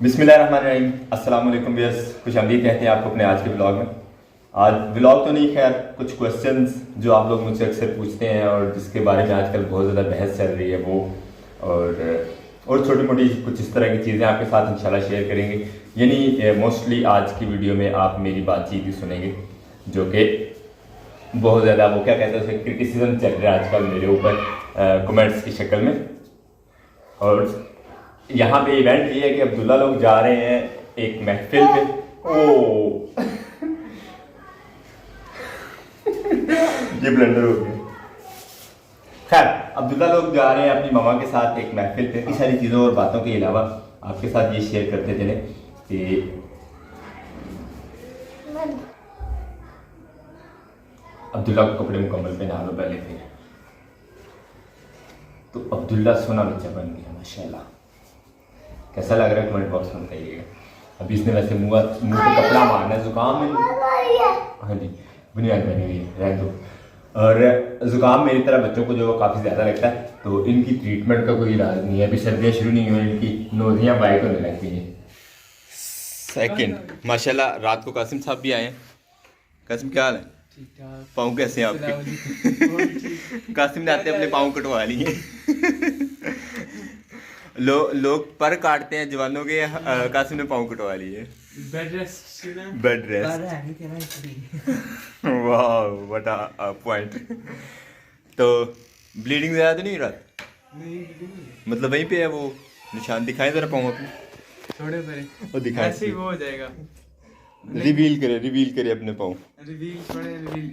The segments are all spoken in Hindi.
बिस्मिल्लाहिर्रहमानिर्रहीम। अस्सलाम वालेकुम व्यूअर्स, खुशामदीद कहते हैं आपको अपने आज के ब्लॉग में। आज ब्लॉग तो नहीं, खैर कुछ क्वेश्चंस जो आप लोग मुझसे अक्सर पूछते हैं और जिसके बारे में आजकल बहुत ज़्यादा बहस चल रही है वो, और छोटी मोटी कुछ इस तरह की चीज़ें आपके साथ इंशाल्लाह शेयर करेंगे। यानी मोस्टली आज की वीडियो में आप मेरी बातचीत ही सुनेंगे, जो कि बहुत ज़्यादा वो क्या कहते हैं उसे क्रिटिसिज्म चल रहा है आजकल मेरे ऊपर कमेंट्स की शक्ल में। और यहाँ पे इवेंट ये है कि अब्दुल्ला लोग जा रहे हैं एक महफिल पे। ओ ये ब्लंडर हो गया। खैर, अब्दुल्ला लोग जा रहे हैं अपनी मामा के साथ एक महफिल पे। इतनी सारी चीज़ों और बातों के अलावा आपके साथ ये शेयर करते चले कि अब्दुल्ला को कपड़े मुकम्मल पहना लो पहले, फिर तो अब्दुल्ला सोना बच्चा बन गया माशाल्लाह। कैसा लग रहा है कमेंट बॉक्स में बताइएगा। अभी इसने वैसे मुंह पे कपड़ा मारना है, जुकाम में। हाँ जी, बुनियाद बनी हुई है, रहने दो। और जुकाम मेरी तरह बच्चों को जो काफ़ी ज़्यादा लगता है, तो इनकी ट्रीटमेंट का कोई इलाज नहीं है। अभी सर्दियाँ शुरू नहीं हुई, इनकी नोजियाँ बाइक होने लगती हैं। सेकंड माशाल्लाह, रात को कासिम साहब भी आए हैं। कासिम क्या हाल है? पाँव कैसे हैं आपके? कासिम ने आते अपने पाँव कटवा लिए। लोग पर काटते हैं जवानों के, कासिम ने पाँव कटवा लिए। Bed rest. वाह, व्हाट अ पॉइंट। तो ब्लीडिंग ज़्यादा तो नहीं रात? नहीं, मतलब वहीं पे है वो निशान। दिखाएं जरा पाँव अपने, थोड़े परे वो दिखाएं, ऐसे ही वो हो जाएगा। रिवील करे अपने पाँव।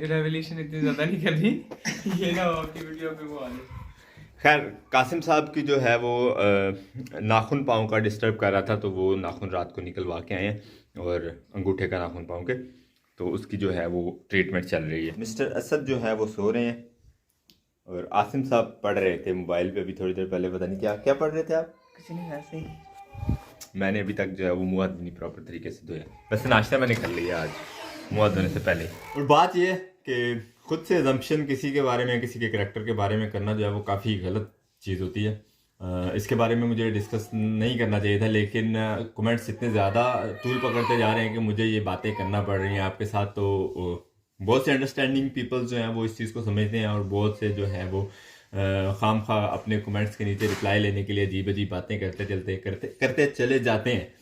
रेवलेशन इतनी ज़्यादा नहीं करनी, ये ना हो आपकी वीडियो पे वो आ जाए। खैर, कासिम साहब की जो है वो नाखून पाँव का डिस्टर्ब कर रहा था, तो वो नाखून रात को निकलवा के आए हैं, और अंगूठे का नाखून पाँव के, तो उसकी जो है वो ट्रीटमेंट चल रही है। मिस्टर असद जो है वो सो रहे हैं, और आसिम साहब पढ़ रहे थे मोबाइल पे अभी थोड़ी देर पहले। पता नहीं क्या क्या पढ़ रहे थे आप? कुछ नहीं, वैसे ही। मैंने अभी तक जो है वो मुँह हाथ भी नहीं प्रॉपर तरीके से धोया। वैसे नाश्ता मैंने कर लिया आज मुँह हाथ धोने से पहले। और बात ये है कि खुद से अजम्पशन किसी के बारे में, किसी के करैक्टर के बारे में करना जो है वो काफ़ी गलत चीज़ होती है। इसके बारे में मुझे डिस्कस नहीं करना चाहिए था, लेकिन कमेंट्स इतने ज़्यादा तूल पकड़ते जा रहे हैं कि मुझे ये बातें करना पड़ रही हैं आपके साथ। तो बहुत से अंडरस्टैंडिंग पीपल्स जो हैं वो इस चीज़ को समझते हैं, और बहुत से जो है वो खाम खा अपने कमेंट्स के नीचे रिप्लाई लेने के लिए अजीब अजीब बातें करते चले जाते हैं,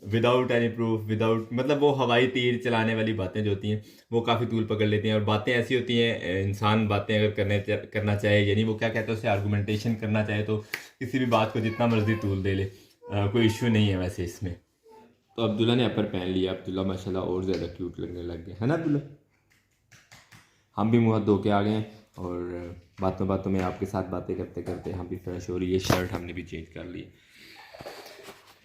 विदाउट एनी प्रूफ, विदाउट मतलब वो हवाई तीर चलाने वाली बातें जो होती हैं वो काफ़ी तूल पकड़ लेती हैं। और बातें ऐसी होती हैं, इंसान बातें अगर करना चाहे, यानी वो क्या कहते हैं उसे आर्गूमेंटेशन करना चाहे, तो किसी भी बात को जितना मर्जी तूल दे ले, कोई इश्यू नहीं है वैसे इसमें। तो अब्दुल्ला ने अपर पहन लिया। अब्दुल्ला माशाल्लाह और ज़्यादा क्यूट लगने लग गया है ना अब्दुल्ला। हम भी मुँह हाथ धो के आ गए हैं, और बातों बातों में आपके साथ बातें करते करते हम भी फ्रेश हो रही है। शर्ट हमने भी चेंज कर ली।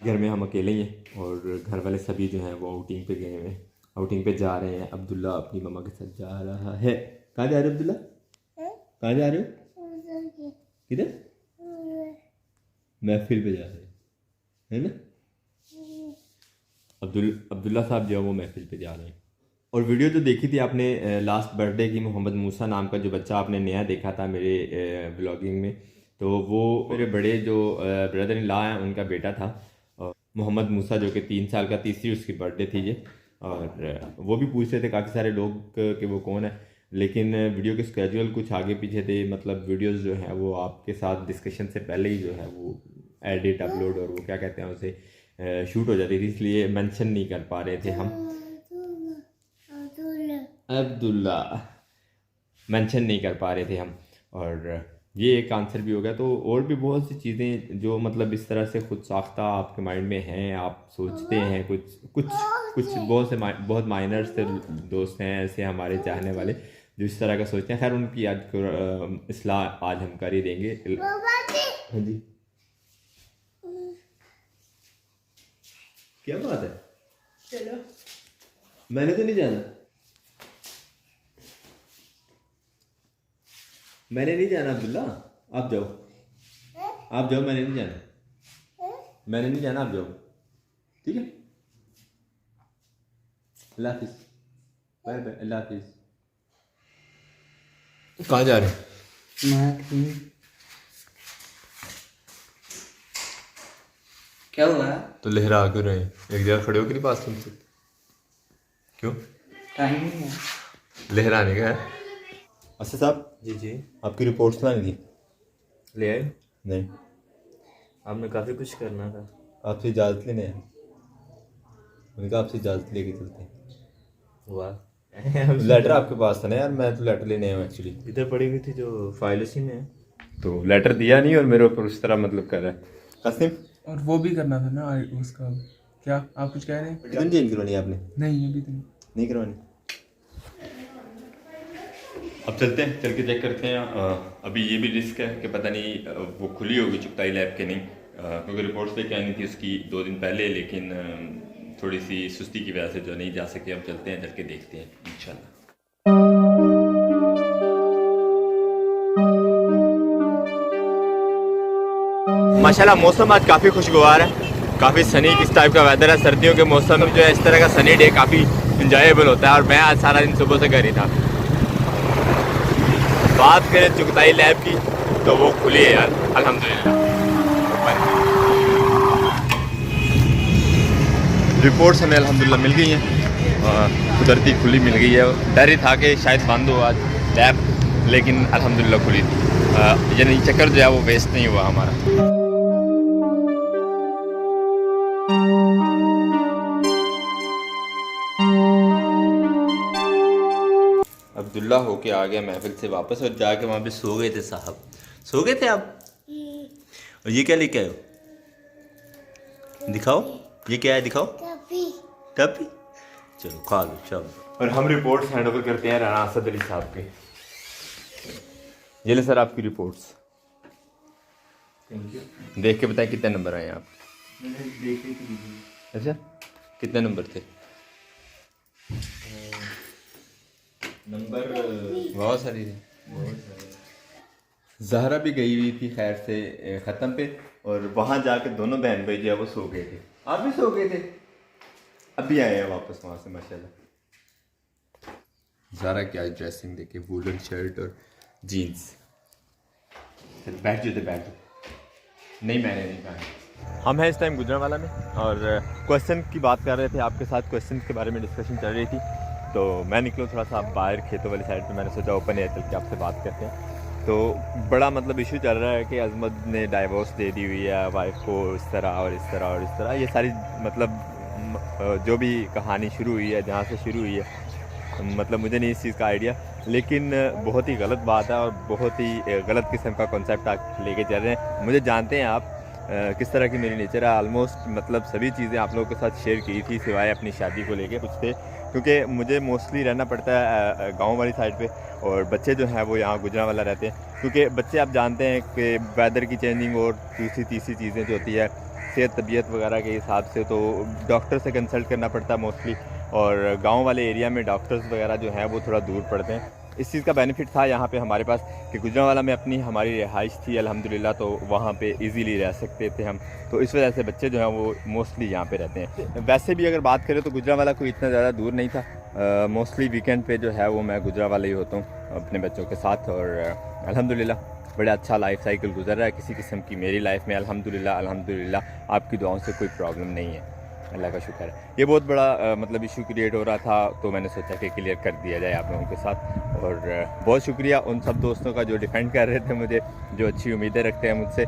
घर में हम अकेले ही हैं, और घर वाले सभी जो हैं वो आउटिंग पे गए हुए हैं, आउटिंग पे जा रहे हैं। अब्दुल्ला अपनी मम्मा के साथ जा रहा है। कहाँ जा रहे हो अब्दुल्ला? कहाँ जा रहे हो? किधर? महफिल पे जा रहे हैं, है ना? अब्दुल्ला साहब जो है वो महफिल पे जा रहे हैं। और वीडियो जो देखी थी आपने लास्ट बर्थडे की, मोहम्मद मूसा नाम का जो बच्चा आपने नया देखा था मेरे ब्लॉगिंग में, तो वो मेरे बड़े जो ब्रदर इन लॉ हैं उनका बेटा था, मोहम्मद मूसा, जो कि 3 साल का, तीसरी उसकी बर्थडे थी ये। और वो भी पूछ रहे थे काफ़ी सारे लोग कि वो कौन है, लेकिन वीडियो के स्केड्यूल कुछ आगे पीछे थे। मतलब वीडियोस जो है वो आपके साथ डिस्कशन से पहले ही जो है वो एडिट, अपलोड और वो क्या कहते हैं उसे शूट हो जाती थी, इसलिए मेंशन नहीं कर पा रहे थे हम। अब्दुल्ला मेंशन नहीं कर पा रहे थे हम, और ये एक आंसर भी हो गया। तो और भी बहुत सी चीज़ें जो मतलब इस तरह से खुद साख्ता आपके माइंड में हैं, आप सोचते हैं कुछ कुछ कुछ बहुत माइनर से दोस्त हैं ऐसे हमारे चाहने वाले जो इस तरह का सोचते हैं। खैर, उनकी आज इस्लाह आज हम कर ही देंगे। हाँ जी, क्या बात है? चलो, मैंने तो नहीं जाना, मैंने नहीं जाना अब्दुल्ला, आप जाओ, आप जाओ, मैंने नहीं जाना, मैंने नहीं जाना, आप जाओ, ठीक है? अल्लाह हाफिज़, बाय बाय, अल्लाह हाफिज़। कहाँ जा रहे हैं? क्या हुआ? तो लहरा क्यों रहे हैं? एक जगह खड़े हो कि नहीं पास तुमसे? क्यों टाइम नहीं है। लहराने का है? अच्छा साहब जी जी, आपकी रिपोर्ट्स लानी थी। ले आए। नहीं, आपने काफ़ी कुछ करना था। आपसे इजाज़त लेने हैं। उनका आपसे इजाज़त लेके चलते हैं। वाह लेटर आपके पास था ना यार, मैं तो लेटर लेने आया हूँ एक्चुअली। इधर पड़ी हुई थी जो फाइल उसी में है। तो लेटर दिया नहीं और मेरे ऊपर उस तरह मतलब कर रहा है। कासिम और वो भी करना था ना उसका। क्या आप कुछ कह रहे हैं? कितनी चेंज करवानी है आपने? नहीं अभी तो नहीं। नहीं करवानी। अब चलते हैं, चल के चेक करते हैं। अभी ये भी रिस्क है कि पता नहीं वो खुली होगी चुगताई लैब के नहीं, क्योंकि रिपोर्ट्स लेके आनी थी उसकी 2 दिन पहले, लेकिन थोड़ी सी सुस्ती की वजह से जो नहीं जा सके। अब चलते हैं, चल के देखते हैं इंशाल्लाह। माशाल्लाह मौसम आज काफ़ी खुशगवार है, काफ़ी सनी इस टाइप का वेदर है। सर्दियों के मौसम में जो है इस तरह का सनी डे काफ़ी इंजॉयबल होता है। और मैं आज सारा दिन सुबह से घर ही था। बात करें चुगताई लैब की तो वो खुली है यार अल्हम्दुलिल्लाह। रिपोर्ट्स हमें अल्हम्दुलिल्लाह मिल गई हैं, कुदरती खुली मिल गई है। डर ही था कि शायद बंद हो आज लैब, लेकिन अल्हम्दुलिल्लाह खुली थी। यानी चक्कर जो है वो वेस्ट नहीं हुआ हमारा। अब्दुल्ला होके आ गया महफिल से वापस और जाके वहाँ पे सो गए थे साहब। सो गए थे आप? और ये क्या लेके आए हो? दिखाओ, ये क्या है दिखाओ। टपी। चलो खा लो चलो। और हम रिपोर्ट्स हैंड ओवर करते हैं राना असद अली साहब के। ये ले सर आपकी रिपोर्ट्स। Thank you. देख के बताएं कितने नंबर आए आप? मैंने देख ली थी। अच्छा कितने नंबर थे? नंबर बहुत सारी थी। जहरा भी गई हुई थी खैर से ख़त्म पे, और वहाँ जाके दोनों बहन भाई जो है वो सो गए थे। आप भी सो गए थे? अभी आए हैं वापस वहाँ से माशाल्लाह। ज़ारा की आज ड्रेसिंग देखे, वूलन शर्ट और जीन्स। बैठ जाते बैठ जाते। नहीं मैंने नहीं कहा। हम हैं इस टाइम गुजरांवाला में और क्वेश्चन की बात कर रहे थे आपके साथ। क्वेश्चन के बारे में डिस्कशन चल रही थी, तो मैं निकलूँ थोड़ा सा बाहर खेतों वाली साइड पे। मैंने सोचा ओपन एयर चल के आपसे बात करते हैं। तो बड़ा मतलब इशू चल रहा है कि अजमत ने डाइवोर्स दे दी हुई है वाइफ को, इस तरह और इस तरह और इस तरह। ये सारी मतलब जो भी कहानी शुरू हुई है, जहाँ से शुरू हुई है, मतलब मुझे नहीं इस चीज़ का आइडिया, लेकिन बहुत ही गलत बात है और बहुत ही गलत किस्म का कॉन्सेप्ट आप लेके चल रहे हैं। मुझे जानते हैं आप किस तरह की मेरी नेचर है। आलमोस्ट मतलब सभी चीज़ें आप लोगों के साथ शेयर की थी सिवाय अपनी शादी को लेके कुछ थे, क्योंकि मुझे मोस्टली रहना पड़ता है गांव वाली साइड पे, और बच्चे जो हैं वो यहाँ गुजरांवाला रहते हैं। क्योंकि बच्चे आप जानते हैं कि वेदर की चेंजिंग और दूसरी तीसरी चीज़ें जो होती है सेहत तबीयत वगैरह के हिसाब से, तो डॉक्टर से कंसल्ट करना पड़ता है मोस्टली। और गांव वाले एरिया में डॉक्टर्स वगैरह जो हैं वो थोड़ा दूर पड़ते हैं। इस चीज़ का बेनिफिट था यहाँ पे हमारे पास कि गुजरांवाला में अपनी हमारी रिहाइश थी अल्हम्दुलिल्लाह, तो वहाँ पे इजीली रह सकते थे हम। तो इस वजह से बच्चे जो हैं वो मोस्टली यहाँ पे रहते हैं। वैसे भी अगर बात करें तो गुजरांवाला कोई इतना ज़्यादा दूर नहीं था। मोस्टली वीकेंड पे जो है वो मैं गुजरांवाला ही होता हूँ अपने बच्चों के साथ, और अल्हम्दुलिल्लाह बड़ा अच्छा लाइफ साइकिल गुजर रहा है किसी किस्म की मेरी लाइफ में। अल्हम्दुलिल्लाह अल्हम्दुलिल्लाह आपकी दुआओं से कोई प्रॉब्लम नहीं है, अल्लाह का शुक्र है। ये बहुत बड़ा मतलब इशू क्रिएट हो रहा था, तो मैंने सोचा कि क्लियर कर दिया जाए आप लोगों के साथ। और बहुत शुक्रिया उन सब दोस्तों का जो डिफेंड कर रहे थे मुझे, जो अच्छी उम्मीदें रखते हैं मुझसे।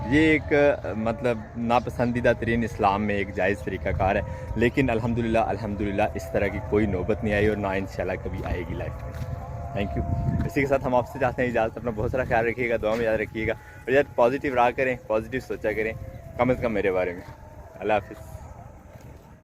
ये एक मतलब नापसंदीदा तरीन इस्लाम में एक जायज़ तरीक़ाकार है, लेकिन अल्हम्दुलिल्लाह अल्हम्दुलिल्लाह इस तरह की कोई नौबत नहीं आई और ना इंशाल्लाह कभी आएगी लाइफ में। Thank you. इसी के साथ हम आपसे चाहते हैं इजाज़त। अपना बहुत सारा ख्याल रखिएगा, दुआ में याद रखिएगा, और यार पॉजिटिव रहा करें, पॉजिटिव सोचा करें, कम से कम मेरे बारे में। अल्लाह हाफ़िज़।